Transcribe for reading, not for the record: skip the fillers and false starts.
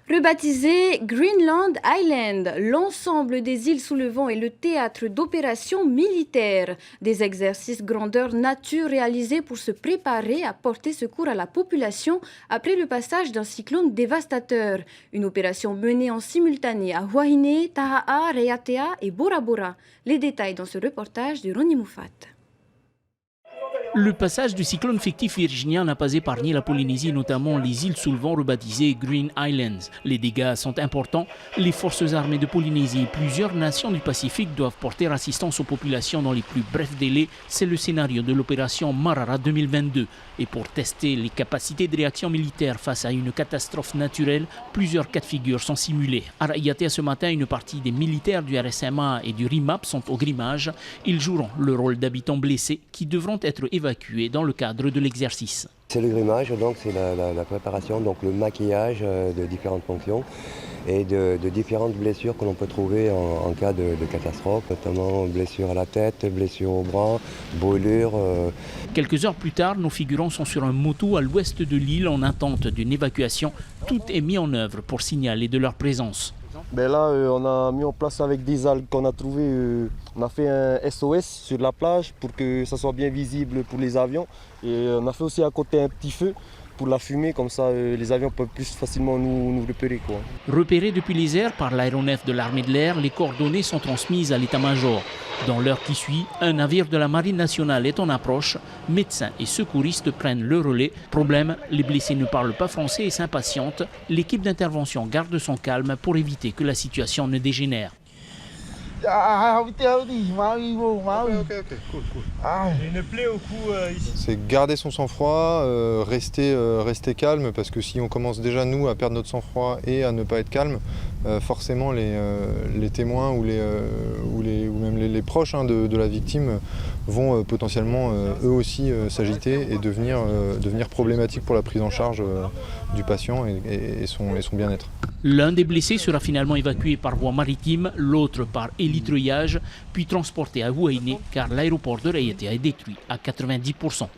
Rebaptisé Greenland Island, l'ensemble des îles sous le vent est le théâtre d'opérations militaires. Des exercices grandeur nature réalisés pour se préparer à porter secours à la population après le passage d'un cyclone dévastateur. Une opération menée en simultané à Huahine, Taha'a, Raiatea et Bora Bora. Les détails dans ce reportage de Ronnie Moufat. Le passage du cyclone fictif virginien n'a pas épargné la Polynésie, notamment les îles sous le vent rebaptisées Green Islands. Les dégâts sont importants. Les forces armées de Polynésie et plusieurs nations du Pacifique doivent porter assistance aux populations dans les plus brefs délais. C'est le scénario de l'opération Marara 2022. Et pour tester les capacités de réaction militaire face à une catastrophe naturelle, plusieurs cas de figure sont simulés. À Raiatea ce matin, une partie des militaires du RSMA et du RIMAP sont au grimage. Ils joueront le rôle d'habitants blessés qui devront être évacués dans le cadre de l'exercice. C'est le grimage, donc c'est la préparation, donc le maquillage de différentes fonctions et de différentes blessures que l'on peut trouver en cas de catastrophe, notamment blessures à la tête, blessures au bras, brûlures. Quelques heures plus tard, nos figurants sont sur un moto à l'ouest de l'île en attente d'une évacuation. Tout est mis en œuvre pour signaler de leur présence. Ben là, on a mis en place avec des algues qu'on a trouvées, on a fait un SOS sur la plage pour que ça soit bien visible pour les avions. Et on a fait aussi à côté un petit feu pour la fumée, comme ça les avions peuvent plus facilement nous repérer. Repérés depuis les airs par l'aéronef de l'armée de l'air, les coordonnées sont transmises à l'état-major. Dans l'heure qui suit, un navire de la Marine nationale est en approche. Médecins et secouristes prennent le relais. Problème, les blessés ne parlent pas français et s'impatientent. L'équipe d'intervention garde son calme pour éviter que la situation ne dégénère. Une plaie au cou ici. C'est garder son sang-froid, rester calme, parce que si on commence déjà nous à perdre notre sang-froid et à ne pas être calme, forcément les témoins ou même les proches de la victime vont potentiellement eux aussi s'agiter et devenir problématiques pour la prise en charge du patient et son bien-être. L'un des blessés sera finalement évacué par voie maritime, l'autre par hélitreuillage, puis transporté à Huahine car l'aéroport de Raiatea est détruit à 90%.